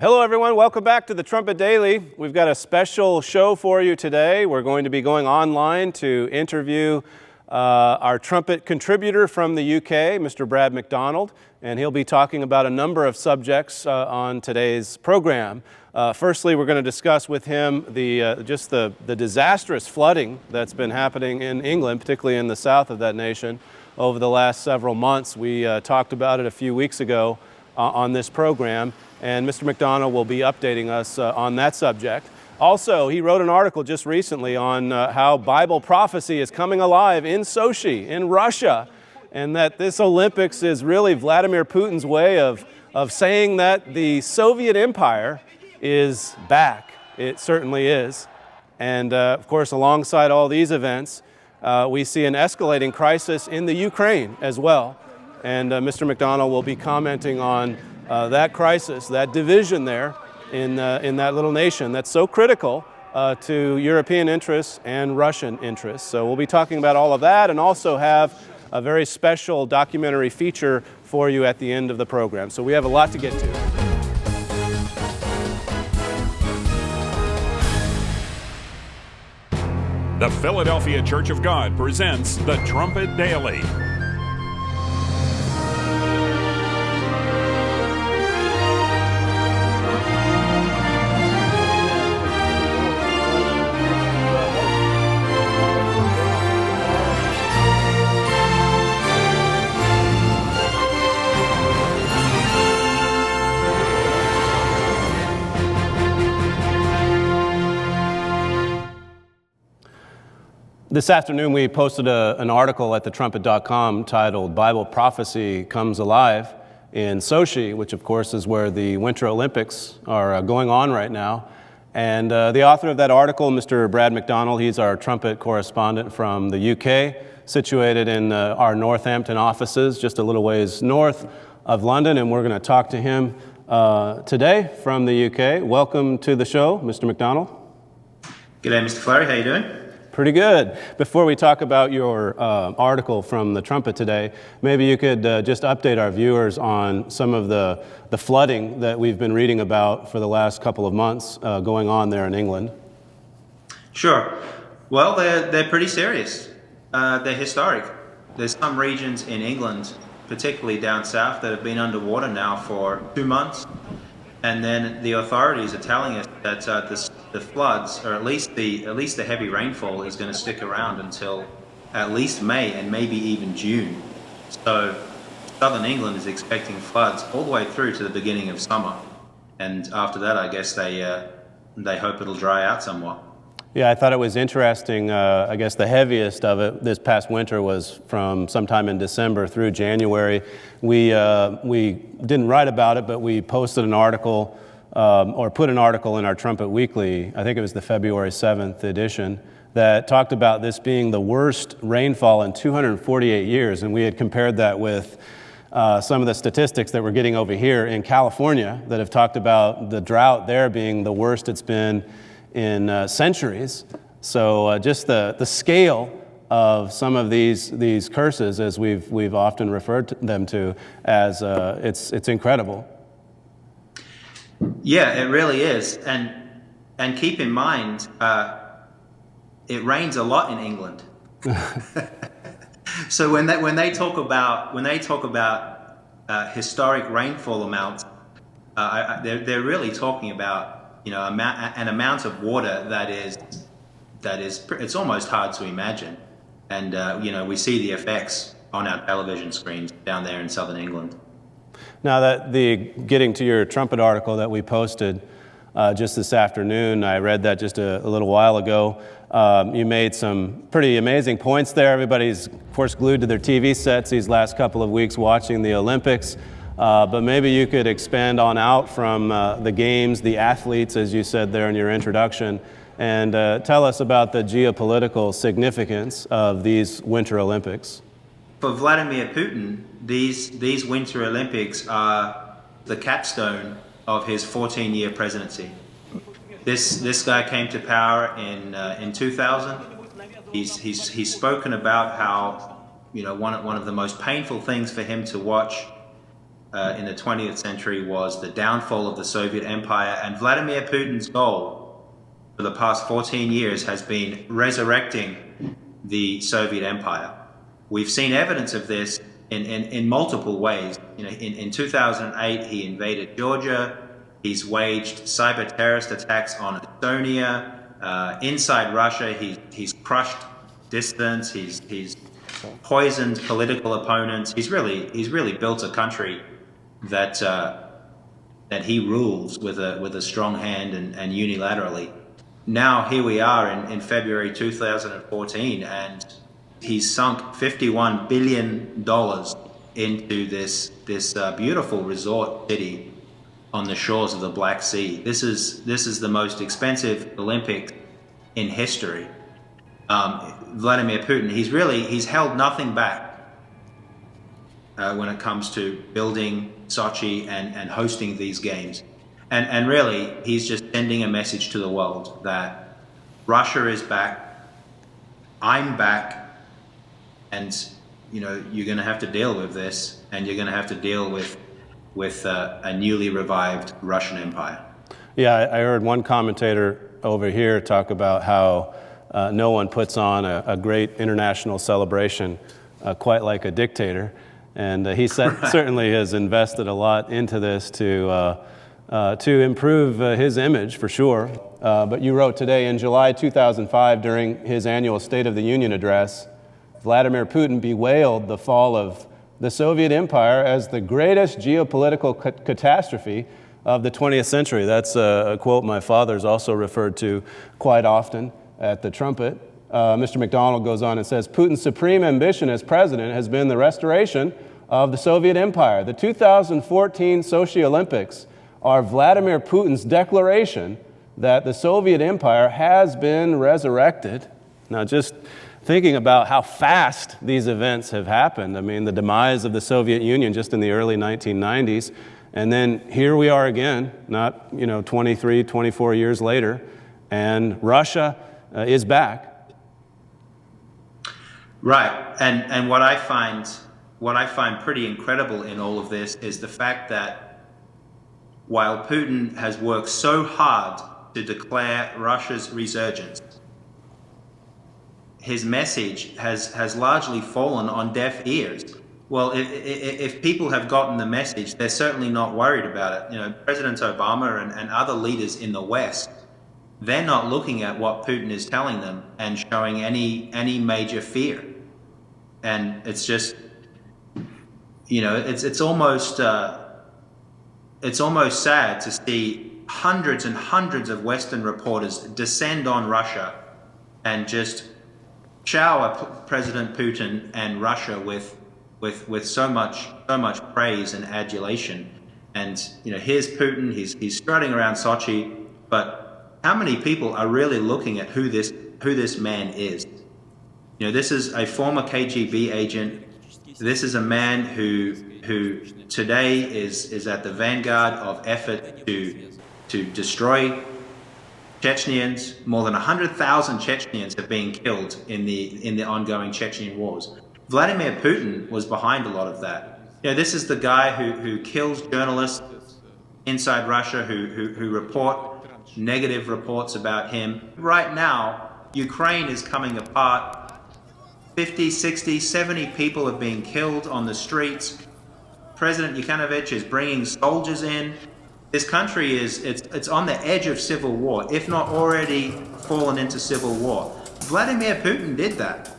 Hello everyone, welcome back to the Trumpet Daily. We've got a special show for you today. We're going to be going online to interview our trumpet contributor from the UK, Mr. Brad McDonald, and he'll be talking about a number of subjects on today's program. Firstly, we're going to discuss with him the disastrous flooding that's been happening in England, particularly in the south of that nation, over the last several months. We talked about it a few weeks ago on this program, and Mr. McDonald will be updating us on that subject. Also, he wrote an article just recently on how Bible prophecy is coming alive in Sochi, in Russia, and that this Olympics is really Vladimir Putin's way of saying that the Soviet Empire is back. It certainly is. And of course, alongside all these events, we see an escalating crisis in the Ukraine as well. And Mr. McDonald will be commenting on that crisis, that division there in that little nation that's so critical to European interests and Russian interests. So we'll be talking about all of that and also have a very special documentary feature for you at the end of the program. So we have a lot to get to. The Philadelphia Church of God presents the Trumpet Daily. This afternoon we posted an article at thetrumpet.com titled "Bible Prophecy Comes Alive" in Sochi, which of course is where the Winter Olympics are going on right now. And the author of that article, Mr. Brad McDonald, he's our trumpet correspondent from the UK, situated in our Northampton offices, just a little ways north of London, and we're going to talk to him today from the UK. Welcome to the show, Mr. McDonald. G'day, Mr. Flurry. How you doing? Pretty good. Before we talk about your article from the Trumpet today, maybe you could just update our viewers on some of the flooding that we've been reading about for the last couple of months going on there in England. Sure. Well, they're pretty serious. They're historic. There's some regions in England, particularly down south, that have been underwater now for 2 months. And then the authorities are telling us that the floods, or at least the heavy rainfall, is going to stick around until at least May and maybe even June. So southern England is expecting floods all the way through to the beginning of summer. And after that, I guess they hope it'll dry out somewhat. Yeah, I thought it was interesting. I guess the heaviest of it this past winter was from sometime in December through January. We didn't write about it, but we posted an article or put an article in our Trumpet Weekly, I think it was the February 7th edition, that talked about this being the worst rainfall in 248 years. And we had compared that with some of the statistics that we're getting over here in California that have talked about the drought there being the worst it's been in centuries. So just the scale of some of these curses, as we've often referred to them to, as it's incredible. Yeah, it really is. And keep in mind, it rains a lot in England. So when they talk about historic rainfall amounts, they're really talking about an amount of water that is it's almost hard to imagine. And we see the effects on our television screens down there in southern England. Now, getting to your Trumpet article that we posted just this afternoon, I read that just a little while ago. You made some pretty amazing points there. Everybody's, of course, glued to their TV sets these last couple of weeks watching the Olympics. But maybe you could expand on out from the games, the athletes, as you said there in your introduction, and tell us about the geopolitical significance of these Winter Olympics. For Vladimir Putin, these Winter Olympics are the capstone of his 14-year presidency. This guy came to power in 2000. He's spoken about how one of the most painful things for him to watch in the 20th century was the downfall of the Soviet Empire, and Vladimir Putin's goal for the past 14 years has been resurrecting the Soviet Empire. We've seen evidence of this in multiple ways. In 2008, he invaded Georgia. He's waged cyber terrorist attacks on Estonia. Inside Russia, he's crushed dissidents. He's poisoned political opponents. He's really built a country that he rules with a strong hand and unilaterally. Now here we are in February 2014, and he's sunk $51 billion into this beautiful resort city on the shores of the Black Sea. This is the most expensive Olympics in history. Vladimir Putin, he's held nothing back when it comes to building Sochi and hosting these games. And really, he's just sending a message to the world that Russia is back, I'm back, and you're going to have to deal with this, and you're going to have to deal with a newly revived Russian Empire. Yeah, I heard one commentator over here talk about how no one puts on a great international celebration quite like a dictator, and he certainly has invested a lot into this to improve his image, for sure. But you wrote today, in July 2005, during his annual State of the Union address, Vladimir Putin bewailed the fall of the Soviet Empire as the greatest geopolitical catastrophe of the 20th century. That's a quote my father's also referred to quite often at the trumpet. Mr. McDonald goes on and says, Putin's supreme ambition as president has been the restoration of the Soviet Empire. The 2014 Sochi Olympics are Vladimir Putin's declaration that the Soviet Empire has been resurrected. Now, just thinking about how fast these events have happened. I mean, the demise of the Soviet Union just in the early 1990s, and then here we are again, not 23, 24 years later, and Russia is back. Right, and what I find pretty incredible in all of this is the fact that while Putin has worked so hard to declare Russia's resurgence, his message has largely fallen on deaf ears. Well, if people have gotten the message, they're certainly not worried about it. President Obama and other leaders in the West, they're not looking at what Putin is telling them and showing any major fear. And it's just, it's almost sad to see hundreds and hundreds of Western reporters descend on Russia and just shower President Putin and Russia with so much praise and adulation. And here's Putin, he's strutting around Sochi, but how many people are really looking at who this man is? This is a former KGB agent. This is a man who today is at the vanguard of effort to destroy Chechens. More than 100,000 Chechens have been killed in the ongoing Chechen wars. Vladimir Putin was behind a lot of that. This is the guy who kills journalists inside Russia who report negative reports about him. Right now, Ukraine is coming apart. 50, 60, 70 people have been killed on the streets. President Yanukovych is bringing soldiers in. This country it's on the edge of civil war, if not already fallen into civil war. Vladimir Putin did that.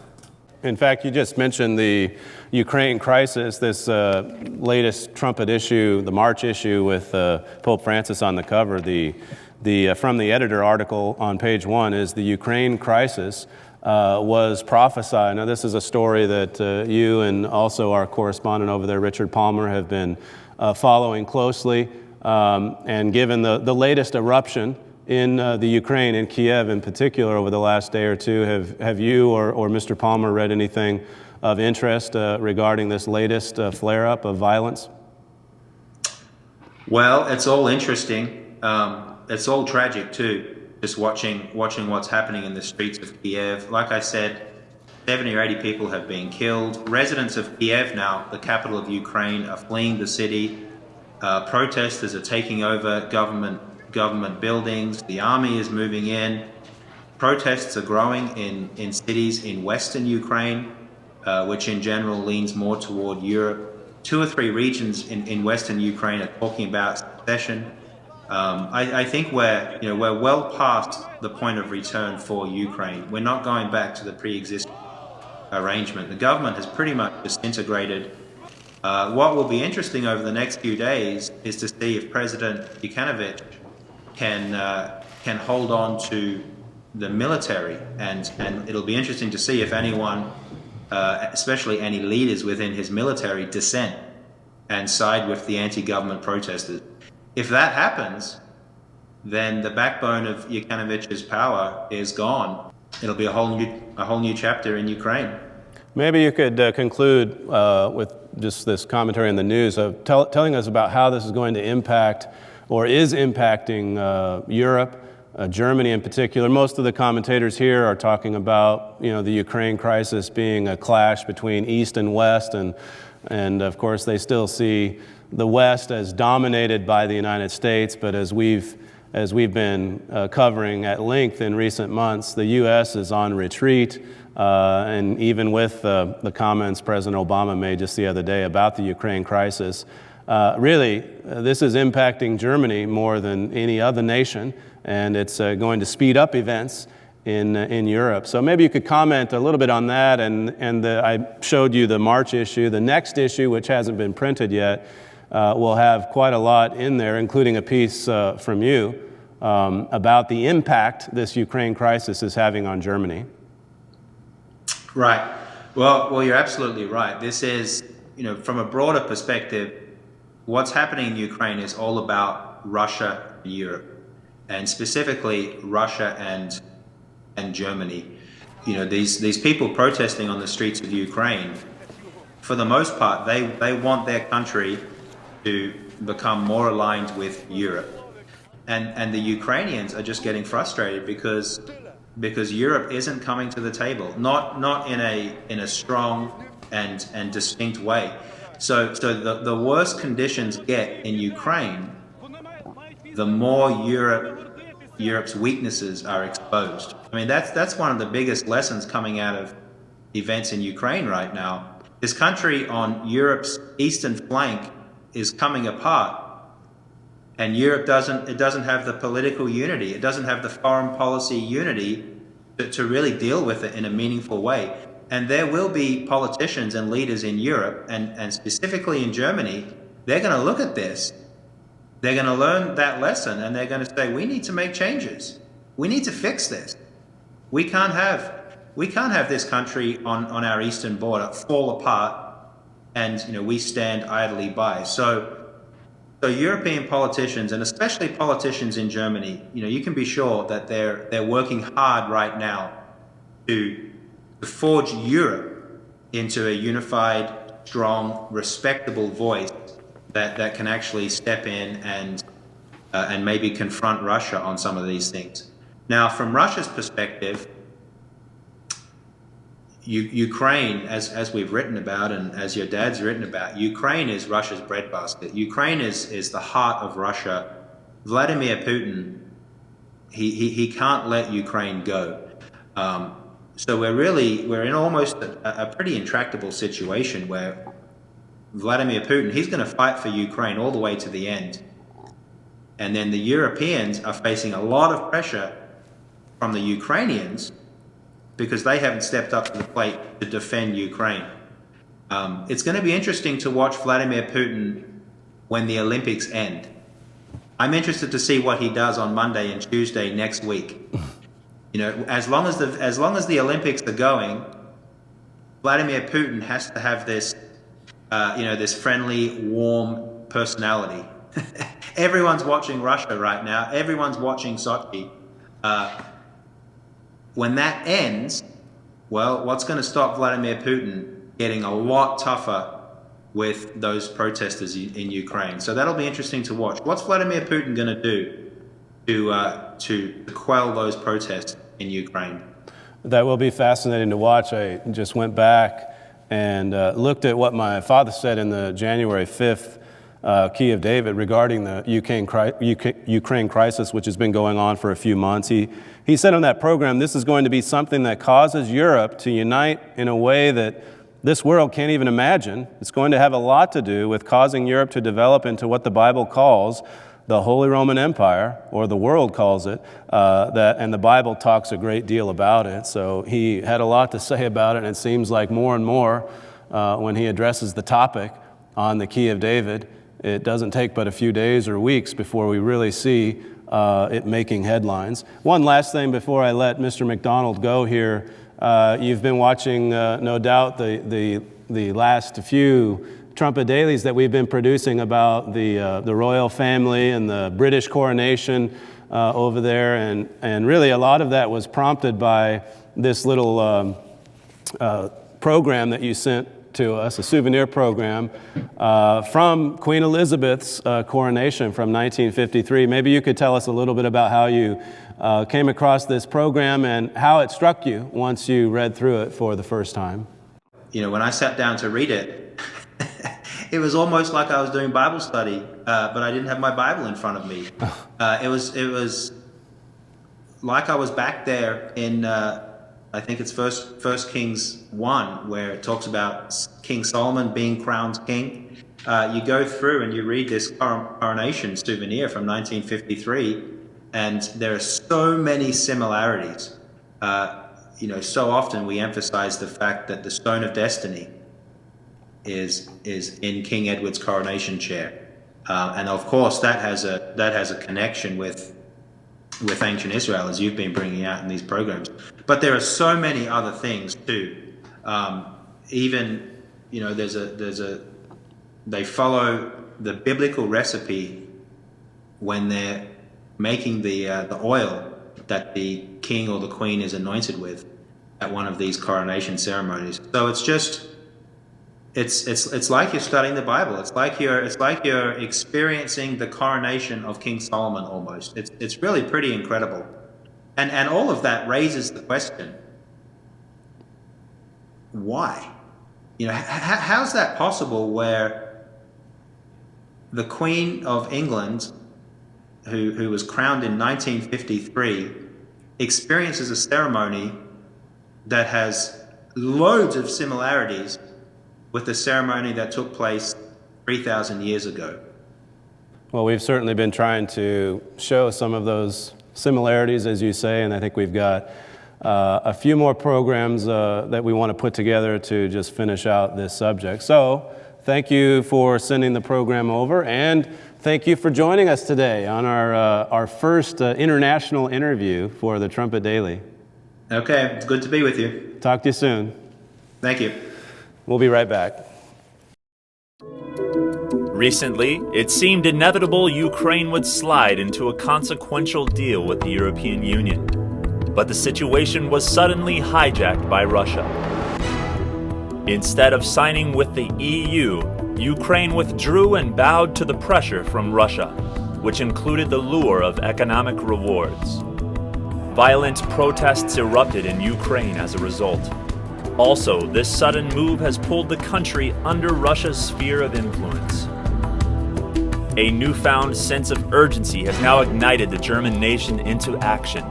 In fact, you just mentioned the Ukraine crisis, this latest trumpet issue, the March issue with Pope Francis on the cover. From the editor article on page 1 is the Ukraine crisis was prophesied. Now, this is a story that you and also our correspondent over there, Richard Palmer, have been following closely. And given the latest eruption in the Ukraine, in Kiev in particular, over the last day or two, have you or Mr. Palmer read anything of interest regarding this latest flare-up of violence? Well, it's all interesting. It's all tragic too. Just watching what's happening in the streets of Kiev. Like I said, 70 or 80 people have been killed. Residents of Kiev now, the capital of Ukraine, are fleeing the city. Protesters are taking over government buildings. The army is moving in. Protests are growing in cities in Western Ukraine, which in general leans more toward Europe. 2 or 3 regions in Western Ukraine are talking about secession. I think we're well past the point of return for Ukraine. We're not going back to the pre-existing arrangement. The government has pretty much disintegrated. What will be interesting over the next few days is to see if President Yukhanovich can hold on to the military, and it'll be interesting to see if anyone, especially any leaders within his military, dissent and side with the anti-government protesters. If that happens, then the backbone of Yukhanovich's power is gone. It'll be a whole new chapter in Ukraine. Maybe you could conclude with just this commentary in the news of telling us about how this is going to impact or is impacting Europe, Germany in particular. Most of the commentators here are talking about the Ukraine crisis being a clash between East and West, and of course they still see the West as dominated by the United States. But as we've been covering at length in recent months, the U.S. is on retreat, and even with the comments President Obama made just the other day about the Ukraine crisis, really this is impacting Germany more than any other nation, and it's going to speed up events in Europe. So maybe you could comment a little bit on that, and I showed you the March issue. The next issue, which hasn't been printed yet, will have quite a lot in there, including a piece from you about the impact this Ukraine crisis is having on Germany. Right. Well, you're absolutely right. This is, from a broader perspective, what's happening in Ukraine is all about Russia and Europe, and specifically Russia and Germany. These people protesting on the streets of Ukraine, for the most part, they want their country to become more aligned with Europe. And the Ukrainians are just getting frustrated because Europe isn't coming to the table, not in a strong and distinct way. So the worse conditions get in Ukraine, the more Europe's weaknesses are exposed. I mean, that's one of the biggest lessons coming out of events in Ukraine right now. This country on Europe's eastern flank is coming apart, and Europe doesn't have the political unity, it doesn't have the foreign policy unity to really deal with it in a meaningful way. And there will be politicians and leaders in Europe, and specifically in Germany, they're going to look at this, they're going to learn that lesson, and they're going to say, we need to make changes, we need to fix this. We can't have this country on our eastern border fall apart and we stand idly by. So European politicians, and especially politicians in Germany, you can be sure that they're working hard right now to forge Europe into a unified, strong, respectable voice that can actually step in and maybe confront Russia on some of these things. Now, from Russia's perspective, Ukraine, as we've written about and as your dad's written about, Ukraine is Russia's breadbasket. Ukraine is the heart of Russia. Vladimir Putin, he can't let Ukraine go. So we're in almost a pretty intractable situation where Vladimir Putin, he's going to fight for Ukraine all the way to the end. And then the Europeans are facing a lot of pressure from the Ukrainians because they haven't stepped up to the plate to defend Ukraine. It's going to be interesting to watch Vladimir Putin when the Olympics end. I'm interested to see what he does on Monday and Tuesday next week. As long as the Olympics are going, Vladimir Putin has to have this, this friendly, warm personality. Everyone's watching Russia right now. Everyone's watching Sochi. When that ends, well, what's going to stop Vladimir Putin getting a lot tougher with those protesters in Ukraine? So that'll be interesting to watch. What's Vladimir Putin going to do to quell those protests in Ukraine? That will be fascinating to watch. I just went back and looked at what my father said in the January 5th Key of David regarding the Ukraine crisis, which has been going on for a few months. He said on that program, this is going to be something that causes Europe to unite in a way that this world can't even imagine. It's going to have a lot to do with causing Europe to develop into what the Bible calls the Holy Roman Empire, or the world calls it, and the Bible talks a great deal about it. So he had a lot to say about it, and it seems like more and more when he addresses the topic on the Key of David, it doesn't take but a few days or weeks before we really see it making headlines. One last thing before I let Mr. McDonald go here. You've been watching, no doubt, the last few Trumpet Dailies that we've been producing about the royal family and the British coronation over there, and really a lot of that was prompted by this little program that you sent to us, a souvenir program from Queen Elizabeth's coronation from 1953. Maybe you could tell us a little bit about how you came across this program and how it struck you once you read through it for the first time. You know, when I sat down to read it, it was almost like I was doing Bible study, but I didn't have my Bible in front of me. It was like I was back there in, I think it's First Kings 1, where it talks about King Solomon being crowned king. You go through and you read this coronation souvenir from 1953, and there are so many similarities. You know, so often we emphasize the fact that the Stone of Destiny is in King Edward's coronation chair, and of course that has a connection with ancient Israel, as you've been bringing out in these programs. But there are so many other things too. Even, you know, they follow the biblical recipe when they're making the oil that the king or the queen is anointed with at one of these coronation ceremonies. So it's just, it's like you're studying the Bible. It's like you're experiencing the coronation of King Solomon almost. It's really pretty incredible, and all of that raises the question: why? You know, how's that possible? Where the Queen of England, who was crowned in 1953, experiences a ceremony that has loads of similarities with the ceremony that took place 3,000 years ago. Well, we've certainly been trying to show some of those similarities, as you say, and I think we've got a few more programs that we want to put together to just finish out this subject. So, thank you for sending the program over, and thank you for joining us today on our first international interview for the Trumpet Daily. Okay, it's good to be with you. Talk to you soon. Thank you. We'll be right back. Recently, it seemed inevitable Ukraine would slide into a consequential deal with the European Union. But the situation was suddenly hijacked by Russia. Instead of signing with the EU, Ukraine withdrew and bowed to the pressure from Russia, which included the lure of economic rewards. Violent protests erupted in Ukraine as a result. Also, this sudden move has pulled the country under Russia's sphere of influence. A newfound sense of urgency has now ignited the German nation into action.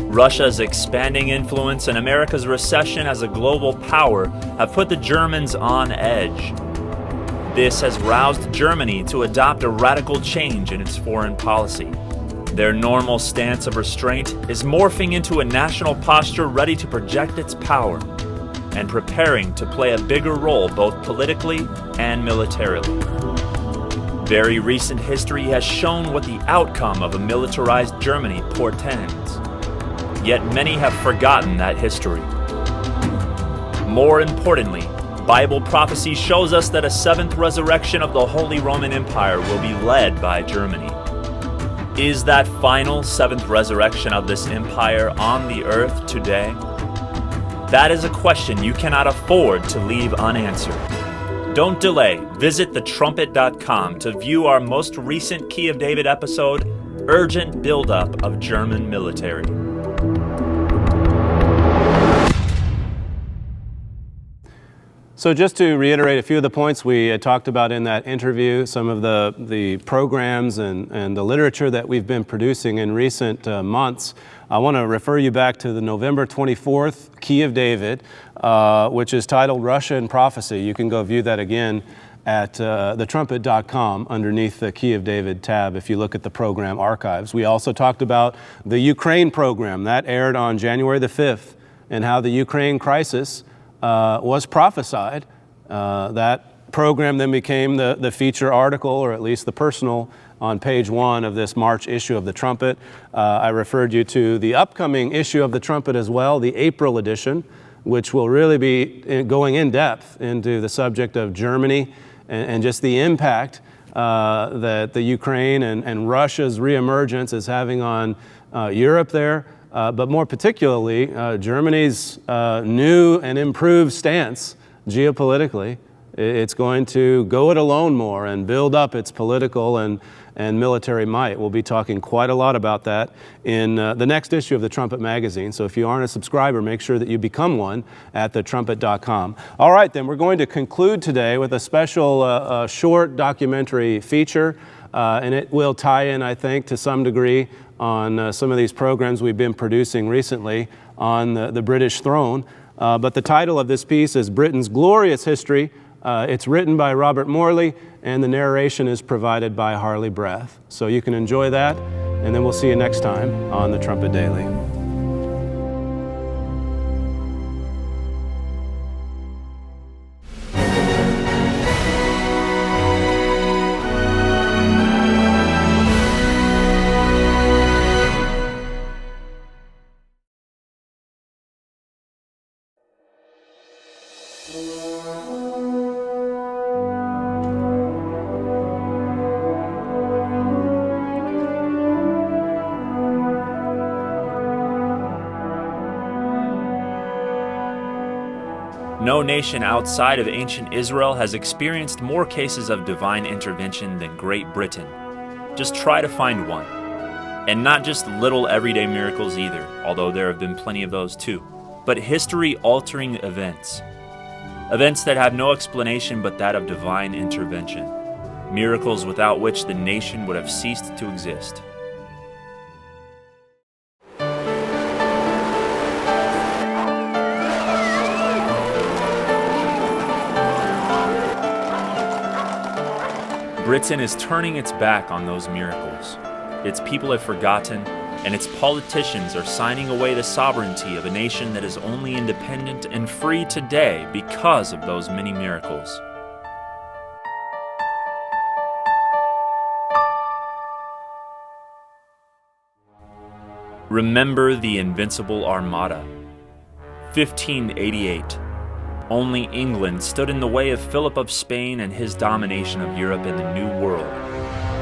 Russia's expanding influence and America's recession as a global power have put the Germans on edge. This has roused Germany to adopt a radical change in its foreign policy. Their normal stance of restraint is morphing into a national posture ready to project its power and preparing to play a bigger role both politically and militarily. Very recent history has shown what the outcome of a militarized Germany portends. Yet many have forgotten that history. More importantly, Bible prophecy shows us that a seventh resurrection of the Holy Roman Empire will be led by Germany. Is that final seventh resurrection of this empire on the earth today? That is a question you cannot afford to leave unanswered. Don't delay. Visit thetrumpet.com to view our most recent Key of David episode, Urgent Buildup of German Military. So just to reiterate a few of the points we talked about in that interview, some of the programs and the literature that we've been producing in recent months, I want to refer you back to the November 24th Key of David, which is titled Russia and Prophecy. You can go view that again at thetrumpet.com underneath the Key of David tab if you look at the program archives. We also talked about the Ukraine program that aired on January the 5th and how the Ukraine crisis was prophesied. That program then became the feature article, or at least the personal, on page 1 of this March issue of the Trumpet. I referred you to the upcoming issue of the Trumpet as well, the April edition, which will really be going in depth into the subject of Germany and just the impact that the Ukraine and Russia's reemergence is having on Europe there. But more particularly, Germany's new and improved stance geopolitically. It's going to go it alone more and build up its political and military might. We'll be talking quite a lot about that in the next issue of the Trumpet magazine. So if you aren't a subscriber, make sure that you become one at thetrumpet.com. All right, then we're going to conclude today with a special short documentary feature, and it will tie in, I think, to some degree on some of these programs we've been producing recently on the British throne. But the title of this piece is Britain's Glorious History. It's written by Robert Morley, and the narration is provided by Harley Breath. So you can enjoy that, and then we'll see you next time on the Trumpet Daily. No nation outside of ancient Israel has experienced more cases of divine intervention than Great Britain. Just try to find one. And not just little everyday miracles either, although there have been plenty of those too, but history-altering events. Events that have no explanation but that of divine intervention. Miracles without which the nation would have ceased to exist. Britain is turning its back on those miracles. Its people have forgotten, and its politicians are signing away the sovereignty of a nation that is only independent and free today because of those many miracles. Remember the Invincible Armada. 1588. Only England stood in the way of Philip of Spain and his domination of Europe in the New World.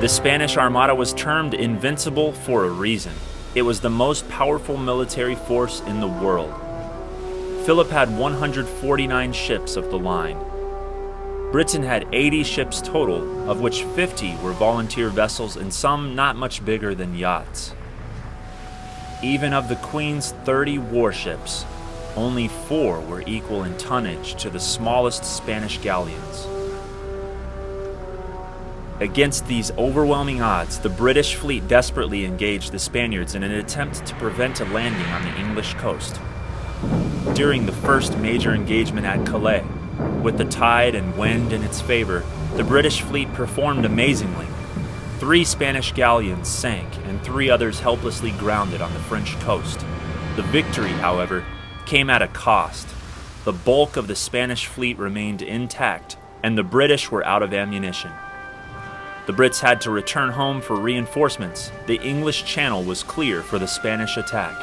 The Spanish Armada was termed invincible for a reason. It was the most powerful military force in the world. Philip had 149 ships of the line. Britain had 80 ships total, of which 50 were volunteer vessels and some not much bigger than yachts. Even of the Queen's 30 warships, only 4 were equal in tonnage to the smallest Spanish galleons. Against these overwhelming odds, the British fleet desperately engaged the Spaniards in an attempt to prevent a landing on the English coast. During the first major engagement at Calais, with the tide and wind in its favor, the British fleet performed amazingly. 3 Spanish galleons sank and 3 others helplessly grounded on the French coast. The victory, however, came at a cost. The bulk of the Spanish fleet remained intact, and the British were out of ammunition. The Brits had to return home for reinforcements. The English Channel was clear for the Spanish attack.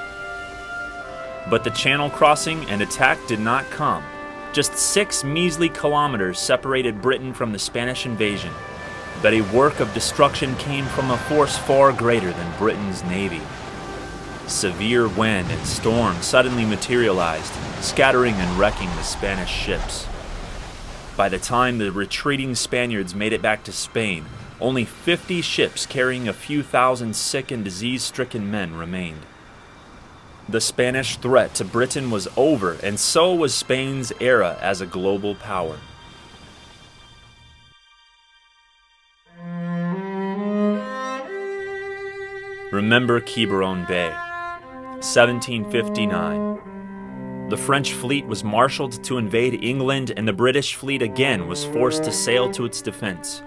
But the Channel crossing and attack did not come. Just 6 measly kilometers separated Britain from the Spanish invasion. But a work of destruction came from a force far greater than Britain's navy. Severe wind and storm suddenly materialized, scattering and wrecking the Spanish ships. By the time the retreating Spaniards made it back to Spain, only 50 ships carrying a few thousand sick and disease-stricken men remained. The Spanish threat to Britain was over, and so was Spain's era as a global power. Remember Quiberon Bay, 1759. The French fleet was marshaled to invade England, and the British fleet again was forced to sail to its defense.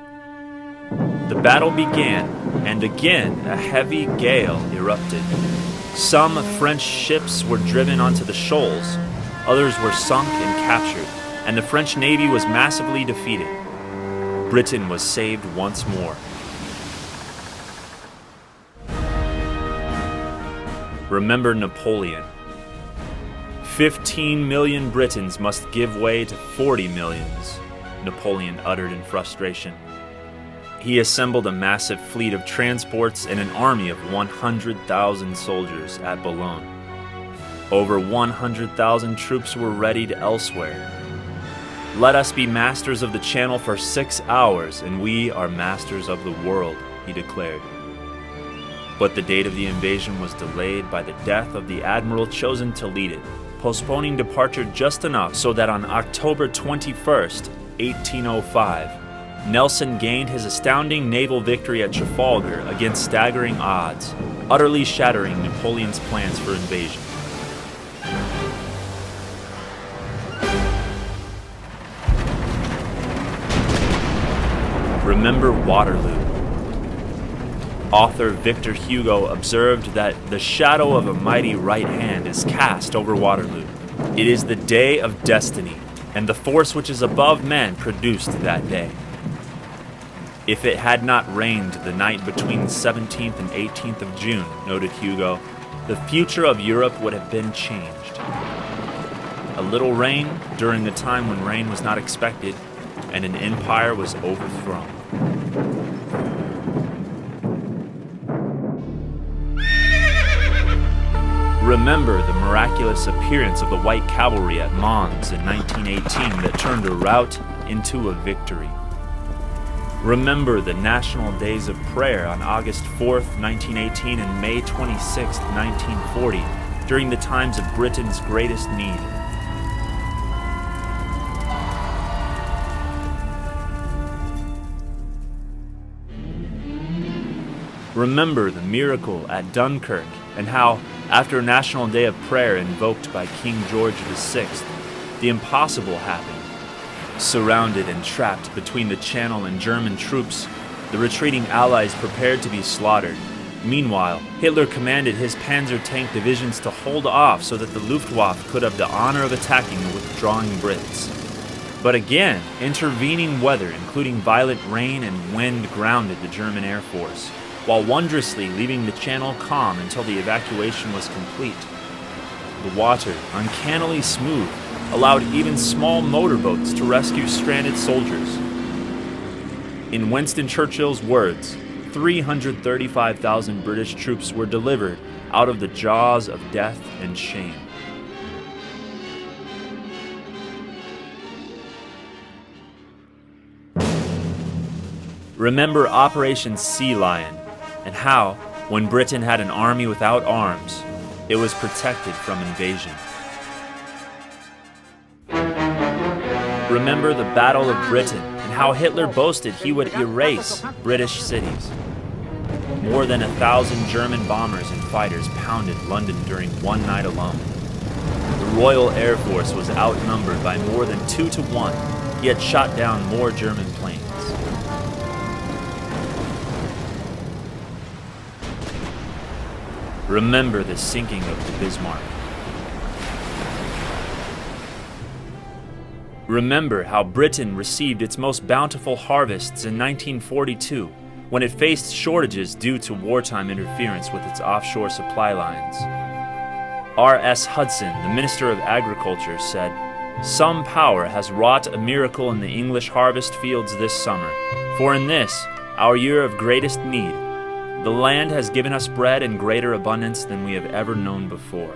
The battle began, and again a heavy gale erupted. Some French ships were driven onto the shoals, others were sunk and captured, and the French navy was massively defeated. Britain was saved once more. Remember Napoleon. 15 million Britons must give way to 40 millions, Napoleon uttered in frustration. He assembled a massive fleet of transports and an army of 100,000 soldiers at Boulogne. Over 100,000 troops were readied elsewhere. Let us be masters of the Channel for 6 hours, and we are masters of the world, he declared. But the date of the invasion was delayed by the death of the admiral chosen to lead it, postponing departure just enough so that on October 21st, 1805, Nelson gained his astounding naval victory at Trafalgar against staggering odds, utterly shattering Napoleon's plans for invasion. Remember Waterloo. Author Victor Hugo observed that the shadow of a mighty right hand is cast over Waterloo. It is the day of destiny, and the force which is above men produced that day. If it had not rained the night between the 17th and 18th of June, noted Hugo, the future of Europe would have been changed. A little rain during a time when rain was not expected, and an empire was overthrown. Remember the miraculous appearance of the White Cavalry at Mons in 1918 that turned a rout into a victory. Remember the National Days of Prayer on August 4th, 1918 and May 26th, 1940, during the times of Britain's greatest need. Remember the miracle at Dunkirk and how, after a National Day of Prayer invoked by King George VI, the impossible happened. Surrounded and trapped between the Channel and German troops, the retreating Allies prepared to be slaughtered. Meanwhile, Hitler commanded his panzer tank divisions to hold off so that the Luftwaffe could have the honor of attacking the withdrawing Brits. But again, intervening weather, including violent rain and wind, grounded the German Air Force, while wondrously leaving the Channel calm until the evacuation was complete. The water, uncannily smooth, allowed even small motorboats to rescue stranded soldiers. In Winston Churchill's words, 335,000 British troops were delivered out of the jaws of death and shame. Remember Operation Sea Lion, and how, when Britain had an army without arms, it was protected from invasion. Remember the Battle of Britain, and how Hitler boasted he would erase British cities. More than 1,000 German bombers and fighters pounded London during one night alone. The Royal Air Force was outnumbered by more than 2 to 1, yet shot down more German planes. Remember the sinking of the Bismarck. Remember how Britain received its most bountiful harvests in 1942, when it faced shortages due to wartime interference with its offshore supply lines. R.S. Hudson, the Minister of Agriculture, said, "Some power has wrought a miracle in the English harvest fields this summer, for in this, our year of greatest need, the land has given us bread in greater abundance than we have ever known before."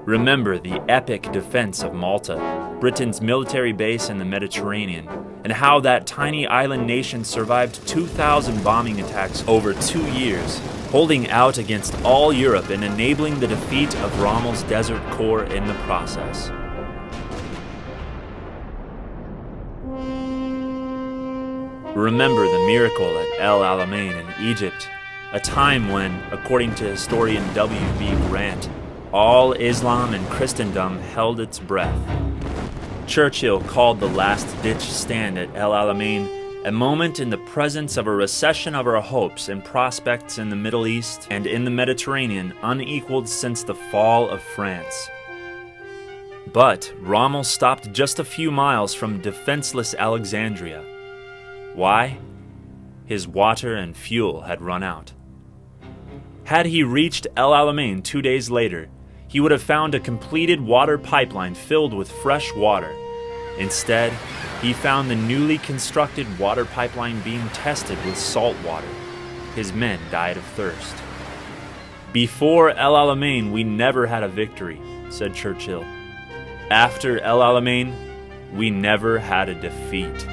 Remember the epic defense of Malta, Britain's military base in the Mediterranean, and how that tiny island nation survived 2,000 bombing attacks over 2 years, holding out against all Europe and enabling the defeat of Rommel's Desert Corps in the process. Remember the miracle at El Alamein in Egypt, a time when, according to historian W.B. Grant, all Islam and Christendom held its breath. Churchill called the last-ditch stand at El Alamein a moment in the presence of a recession of our hopes and prospects in the Middle East and in the Mediterranean unequaled since the fall of France. But Rommel stopped just a few miles from defenseless Alexandria. Why? His water and fuel had run out. Had he reached El Alamein 2 days later, he would have found a completed water pipeline filled with fresh water. Instead, he found the newly constructed water pipeline being tested with salt water. His men died of thirst. Before El Alamein, we never had a victory, said Churchill. After El Alamein, we never had a defeat.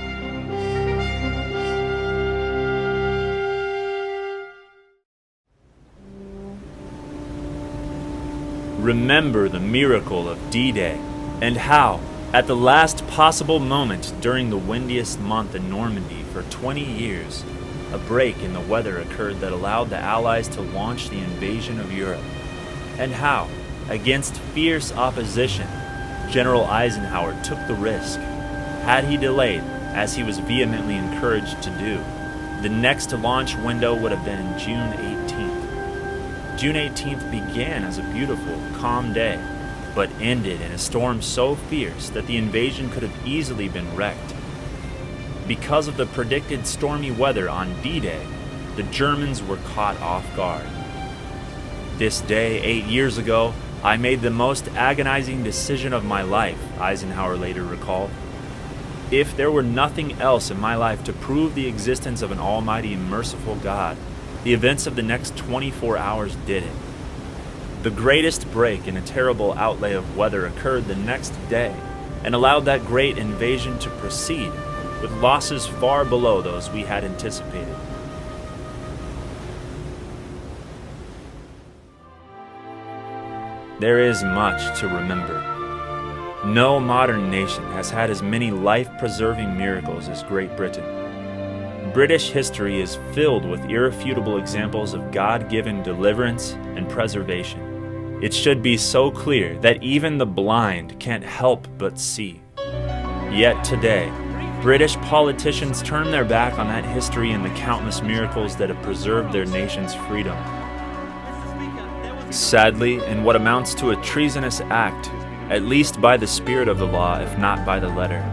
Remember the miracle of D-Day and how, at the last possible moment during the windiest month in Normandy for 20 years, a break in the weather occurred that allowed the Allies to launch the invasion of Europe, and how, against fierce opposition, General Eisenhower took the risk. Had he delayed, as he was vehemently encouraged to do, the next launch window would have been June 18th. June 18th began as a beautiful, calm day, but ended in a storm so fierce that the invasion could have easily been wrecked. Because of the predicted stormy weather on D-Day, the Germans were caught off guard. This day, 8 years ago, I made the most agonizing decision of my life, Eisenhower later recalled. If there were nothing else in my life to prove the existence of an almighty and merciful God, the events of the next 24 hours did it. The greatest break in a terrible outlay of weather occurred the next day and allowed that great invasion to proceed with losses far below those we had anticipated. There is much to remember. No modern nation has had as many life-preserving miracles as Great Britain. British history is filled with irrefutable examples of God-given deliverance and preservation. It should be so clear that even the blind can't help but see. Yet today, British politicians turn their back on that history and the countless miracles that have preserved their nation's freedom. Sadly, in what amounts to a treasonous act, at least by the spirit of the law, if not by the letter,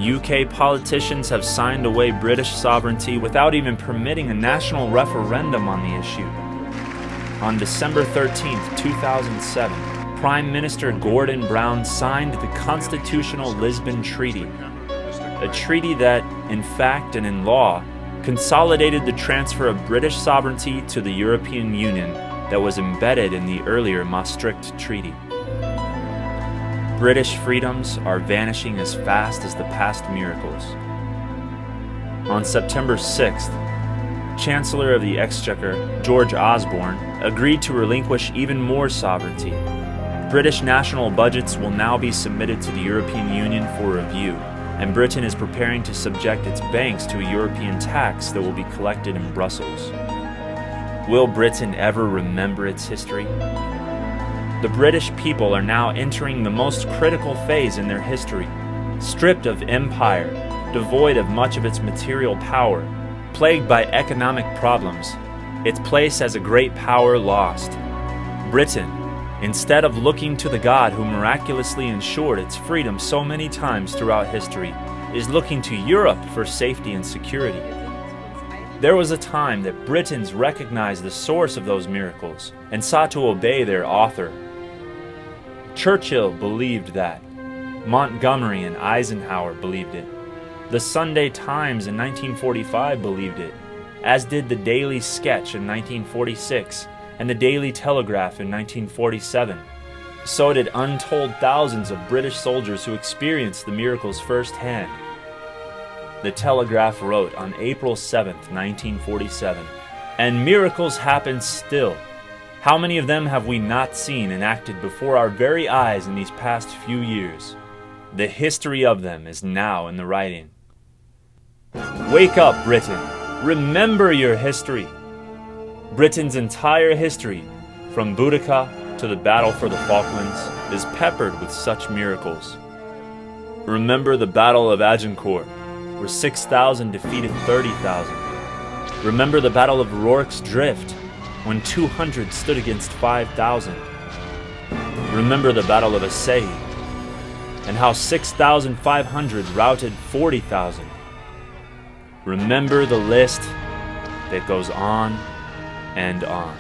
UK politicians have signed away British sovereignty without even permitting a national referendum on the issue. On December 13, 2007, Prime Minister Gordon Brown signed the Constitutional Lisbon Treaty, a treaty that, in fact and in law, consolidated the transfer of British sovereignty to the European Union that was embedded in the earlier Maastricht Treaty. British freedoms are vanishing as fast as the past miracles. On September 6th, Chancellor of the Exchequer, George Osborne, agreed to relinquish even more sovereignty. British national budgets will now be submitted to the European Union for review, and Britain is preparing to subject its banks to a European tax that will be collected in Brussels. Will Britain ever remember its history? The British people are now entering the most critical phase in their history. Stripped of empire, devoid of much of its material power, plagued by economic problems, its place as a great power lost. Britain, instead of looking to the God who miraculously ensured its freedom so many times throughout history, is looking to Europe for safety and security. There was a time that Britons recognized the source of those miracles and sought to obey their author. Churchill believed that. Montgomery and Eisenhower believed it. The Sunday Times in 1945 believed it, as did the Daily Sketch in 1946 and the Daily Telegraph in 1947. So did untold thousands of British soldiers who experienced the miracles firsthand. the Telegraph wrote on April 7th, 1947, and miracles happen still. How many of them have we not seen enacted before our very eyes in these past few years? The history of them is now in the writing. Wake up, Britain! Remember your history! Britain's entire history, from Boudica to the battle for the Falklands, is peppered with such miracles. Remember the Battle of Agincourt, where 6,000 defeated 30,000. Remember the Battle of Rorke's Drift, when 200 stood against 5,000. Remember the Battle of Assaye, and how 6,500 routed 40,000. Remember the list that goes on and on.